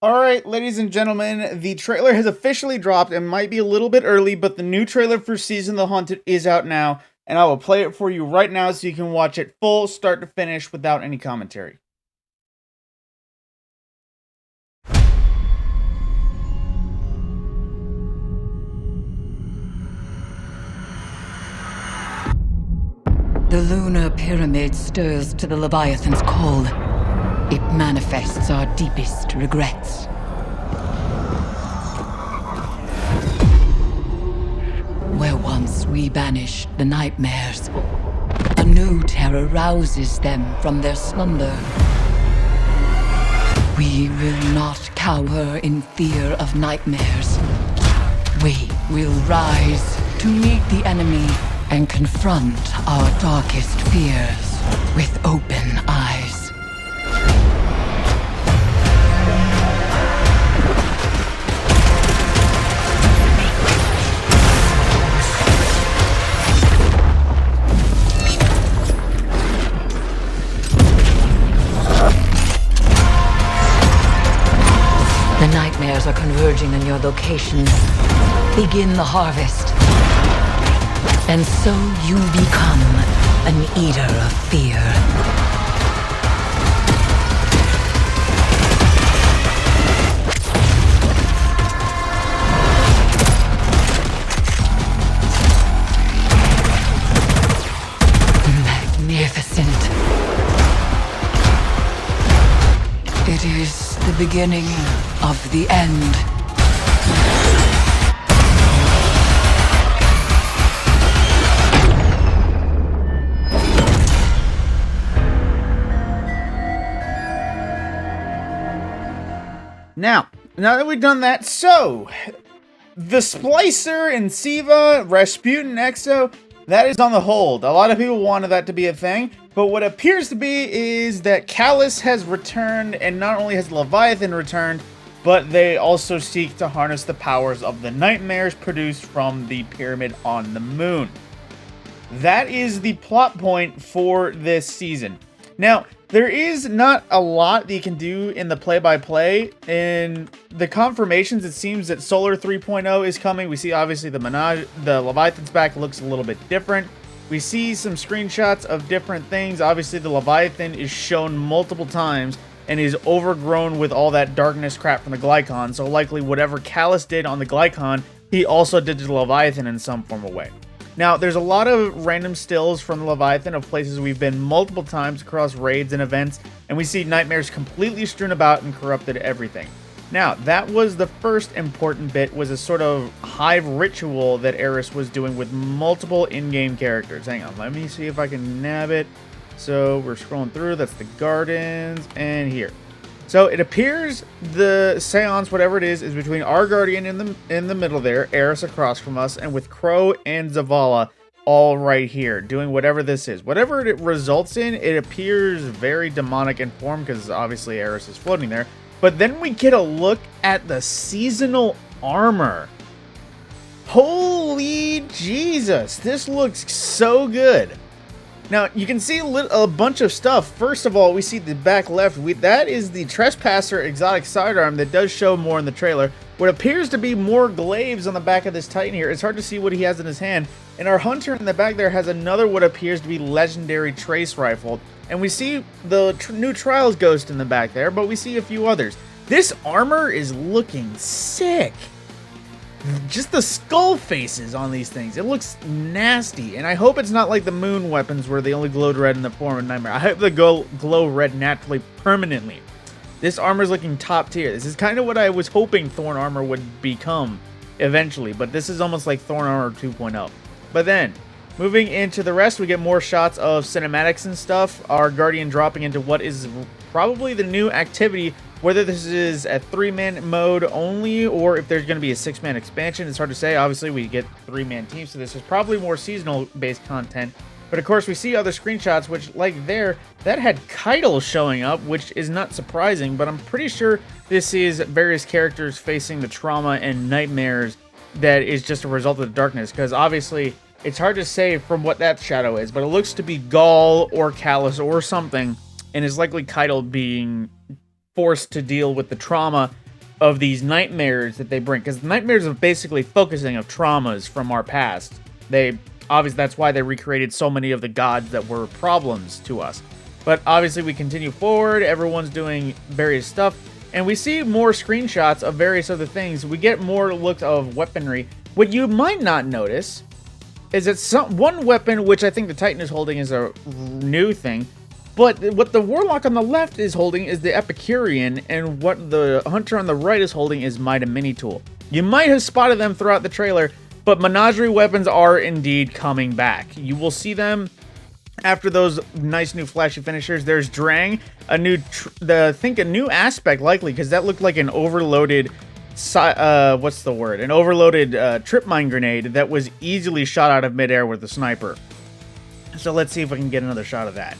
Alright, ladies and gentlemen, the trailer has officially dropped. It might be a little bit early, but the new trailer for Season of the Haunted is out now, and I will play it for you right now so you can watch it full, start to finish, without any commentary. The lunar pyramid stirs to the Leviathan's call. It manifests our deepest regrets. Where once we banished the nightmares, a new terror rouses them from their slumber. We will not cower in fear of nightmares. We will rise to meet the enemy and confront our darkest fears with open eyes. The nightmares are converging on your location. Begin the harvest. And so you become an eater of fear. Magnificent. It is the beginning of the end. Now that we've done that, so the Splicer and Siva, Rasputin, Exo, that is on the hold. A lot of people wanted that to be a thing, but what appears to be is that Callus has returned, and not only has Leviathan returned, but they also seek to harness the powers of the nightmares produced from the pyramid on the moon. That is the plot point for this season. Now, there is not a lot that you can do in the play-by-play. In the confirmations, it seems that Solar 3.0 is coming. We see, obviously, the Leviathan's back looks a little bit different. We see some screenshots of different things. Obviously, the Leviathan is shown multiple times and is overgrown with all that darkness crap from the Glycon. So likely whatever Callus did on the Glycon, he also did to the Leviathan in some form or way. Now, there's a lot of random stills from the Leviathan of places we've been multiple times across raids and events, and we see nightmares completely strewn about and corrupted everything. Now, that was the first important bit, was a sort of hive ritual that Eris was doing with multiple in-game characters. Hang on, let me see if I can nab it. So, we're scrolling through, that's the gardens, and here. So it appears the seance, whatever it is between our guardian in the middle there, Eris across from us, and with Crow and Zavala all right here, doing whatever this is. Whatever it results in, it appears very demonic in form, because obviously Eris is floating there. But then we get a look at the seasonal armor. Holy Jesus, this looks so good. Now, you can see a bunch of stuff. First of all, we see the back left. That is the Trespasser exotic sidearm that does show more in the trailer. What appears to be more glaives on the back of this Titan here. It's hard to see what he has in his hand. And our hunter in the back there has another what appears to be legendary trace rifle. And we see the new Trials Ghost in the back there, but we see a few others. This armor is looking sick. Just the skull faces on these things. It looks nasty. And I hope it's not like the moon weapons where they only glowed red in the form of Nightmare. I hope they glow red naturally permanently. This armor is looking top tier. This is kind of what I was hoping Thorn armor would become eventually. But this is almost like Thorn armor 2.0. But then, moving into the rest, we get more shots of cinematics and stuff. Our Guardian dropping into what is probably the new activity. Whether this is a 3-man mode only or if there's going to be a 6-man expansion, it's hard to say. Obviously, we get 3-man teams, so this is probably more seasonal-based content. But of course, we see other screenshots, which, like there, that had Keitel showing up, which is not surprising, but I'm pretty sure this is various characters facing the trauma and nightmares that is just a result of the darkness, because obviously, it's hard to say from what that shadow is, but it looks to be Gaul or Callus or something, and is likely Keitel being forced to deal with the trauma of these nightmares that they bring, because nightmares are basically focusing of traumas from our past. They obviously, that's why they recreated so many of the gods that were problems to us. But obviously we continue forward, everyone's doing various stuff, and we see more screenshots of various other things. We get more looks of weaponry. What you might not notice is that one weapon, which I think the Titan is holding, is a new thing. But what the Warlock on the left is holding is the Epicurean, and what the Hunter on the right is holding is Might and Mini Tool. You might have spotted them throughout the trailer, but Menagerie weapons are indeed coming back. You will see them after those nice new flashy finishers. There's Drang, a new, I think a new aspect likely, because that looked like an overloaded, what's the word? An overloaded trip mine grenade that was easily shot out of midair with the sniper. So let's see if we can get another shot of that.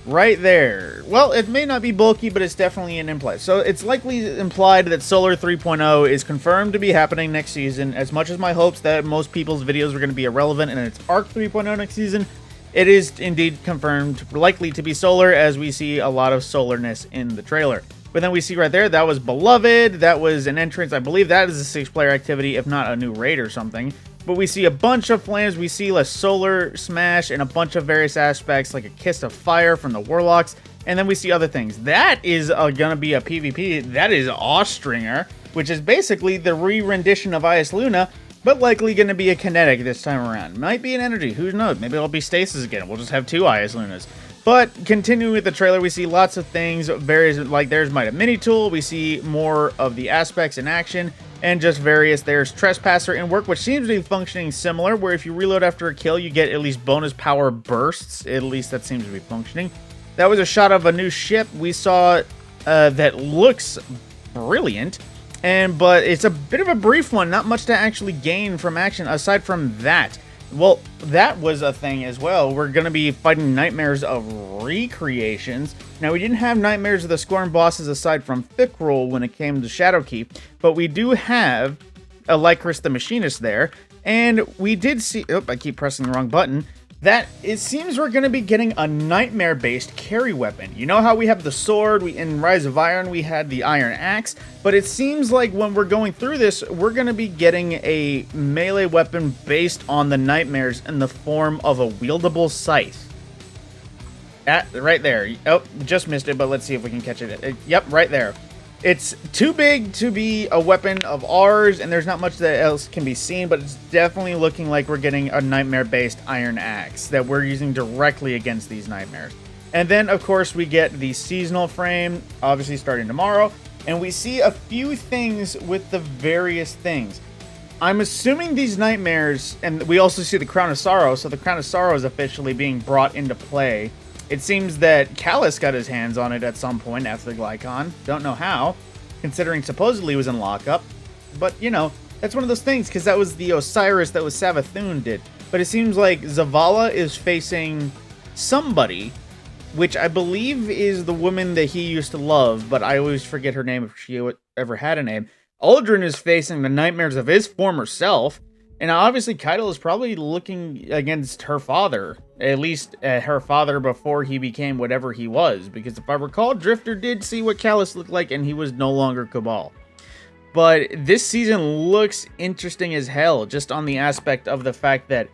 Right there. Well, it may not be bulky, but it's definitely an implied. So it's likely implied that Solar 3.0 is confirmed to be happening next season. As much as my hopes that most people's videos are going to be irrelevant and it's Arc 3.0 next season, it is indeed confirmed likely to be Solar, as we see a lot of Solarness in the trailer. But then we see right there, that was Beloved, that was an entrance. I believe that is a 6-player activity, if not a new raid or something. But we see a bunch of flames, we see a Solar Smash, and a bunch of various aspects, like a Kiss of Fire from the Warlocks, and then we see other things. That is gonna be a PvP, that is Austringer, which is basically the re-rendition of Ias Luna, but likely gonna be a kinetic this time around. Might be an energy, who knows, maybe it'll be Stasis again, we'll just have 2 Ias Lunas. But continuing with the trailer, we see lots of things, various, like there's Might and Mini Tool, we see more of the aspects in action, and just various. There's Trespasser in work, which seems to be functioning similar, where if you reload after a kill, you get at least bonus power bursts. At least that seems to be functioning. That was a shot of a new ship we saw that looks brilliant, but it's a bit of a brief one, not much to actually gain from action aside from that. Well, that was a thing as well. We're going to be fighting Nightmares of Recreations. Now, we didn't have Nightmares of the Scorn bosses aside from Thickroll when it came to Shadowkeep, but we do have a Lycris the Machinist there, and we did see... Oh, I keep pressing the wrong button. That it seems we're going to be getting a Nightmare-based carry weapon. You know how we have the sword, in Rise of Iron we had the Iron Axe, but it seems like when we're going through this, we're going to be getting a melee weapon based on the Nightmares in the form of a wieldable scythe. Right there. Oh, just missed it, but let's see if we can catch it. Yep, right there. It's too big to be a weapon of ours, and there's not much that else can be seen, but it's definitely looking like we're getting a Nightmare-based Iron Axe that we're using directly against these Nightmares. And then, of course, we get the seasonal frame, obviously starting tomorrow, and we see a few things with the various things. I'm assuming these Nightmares, and we also see the Crown of Sorrow, so the Crown of Sorrow is officially being brought into play. It seems that Callus got his hands on it at some point after the Glycon. Don't know how, considering supposedly he was in lockup. But, you know, that's one of those things, because that was the Osiris that was Savathun did. But it seems like Zavala is facing somebody, which I believe is the woman that he used to love, but I always forget her name if she ever had a name. Aldrin is facing the nightmares of his former self. And obviously, Keitel is probably looking against her father, at least her father before he became whatever he was. Because if I recall, Drifter did see what Callus looked like, and he was no longer Cabal. But this season looks interesting as hell, just on the aspect of the fact that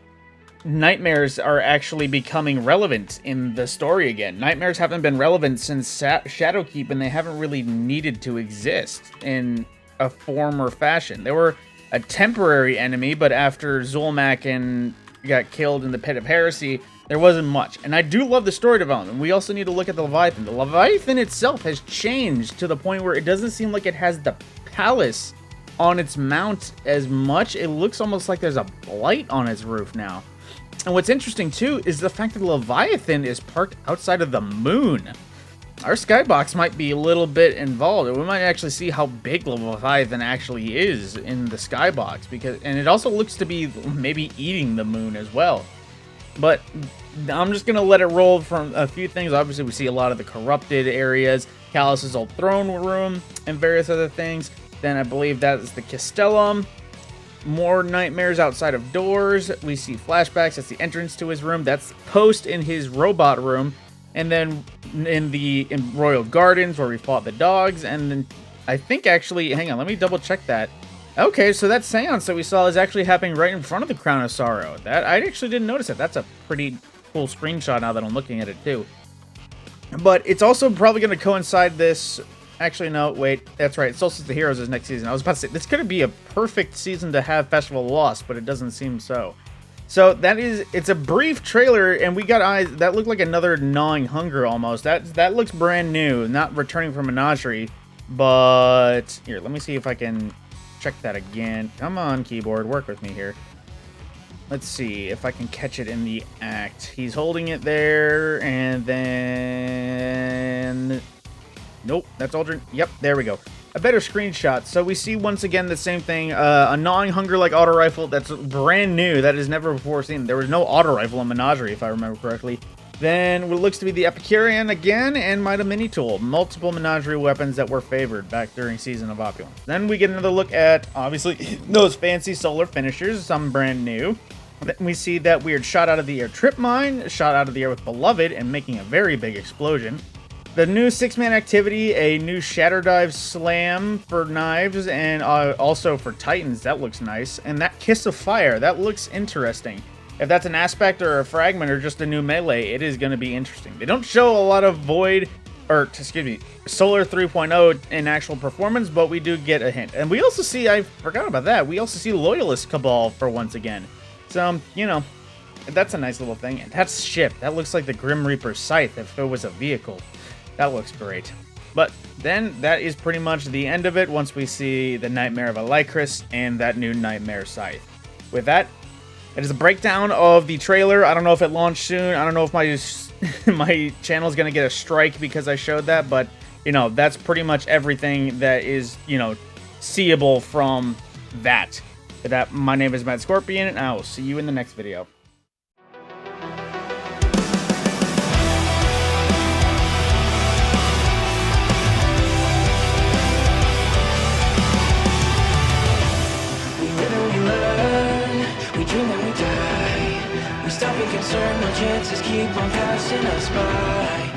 Nightmares are actually becoming relevant in the story again. Nightmares haven't been relevant since Shadowkeep, and they haven't really needed to exist in a form or fashion. They were a temporary enemy, but after Zulmak got killed in the Pit of Heresy, there wasn't much. And I do love the story development. We also need to look at the Leviathan. The Leviathan itself has changed to the point where it doesn't seem like it has the palace on its mount as much. It looks almost like there's a blight on its roof now. And what's interesting too is the fact that the Leviathan is parked outside of the moon. Our skybox might be a little bit involved. We might actually see how big the Leviathan actually is in the skybox, and it also looks to be maybe eating the moon as well. But I'm just gonna let it roll from a few things. Obviously, we see a lot of the corrupted areas, Callus's old throne room, and various other things. Then I believe that is the Castellum. More nightmares outside of doors. We see flashbacks. That's the entrance to his room. That's Post in his robot room. And then in Royal Gardens, where we fought the dogs, and then I think actually, hang on, let me double check that. Okay, so that seance that we saw is actually happening right in front of the Crown of Sorrow. That I actually didn't notice it. That's a pretty cool screenshot now that I'm looking at it too. But it's also probably going to coincide this. Actually, no, wait, that's right. Solstice of the Heroes is next season. I was about to say, this could be a perfect season to have Festival of Lost, but it doesn't seem so. So it's a brief trailer, and we got eyes that look like another Gnawing Hunger almost. That looks brand new, not returning from Menagerie. But here, let me see if I can check that again. Come on, keyboard, work with me here. Let's see if I can catch it in the act. He's holding it there, and then... Nope, that's Aldrin. Yep, there we go. A better screenshot. So we see once again the same thing. A Gnawing Hunger-like auto rifle that's brand new. That is never before seen. There was no auto rifle in Menagerie, if I remember correctly. Then what looks to be the Epicurean again, and Might a Mini Tool. Multiple Menagerie weapons that were favored back during Season of Opulence. Then we get another look at, obviously, those fancy solar finishers, some brand new. Then we see that weird shot out of the air trip mine, shot out of the air with Beloved, and making a very big explosion. The new 6-man activity, a new Shatter Dive Slam for knives, and also for Titans. That looks nice. And that Kiss of Fire, that looks interesting. If that's an aspect or a fragment or just a new melee, it is going to be interesting. They don't show a lot of Solar 3.0 in actual performance, but we do get a hint. And we also see, I forgot about that, we also see Loyalist Cabal for once again. So, you know, that's a nice little thing. And that's ship. That looks like the Grim Reaper Scythe if it was a vehicle. That looks great. But then that is pretty much the end of it once we see the Nightmare of Elicris and that new Nightmare Scythe. With that, it is a breakdown of the trailer. I don't know if it launched soon. I don't know if my channel is going to get a strike because I showed that. But, you know, that's pretty much everything that is, you know, seeable from that. With that, my name is Mad Scorpion, and I will see you in the next video. We dream and we die. We stop being concerned, no chances keep on passing us by.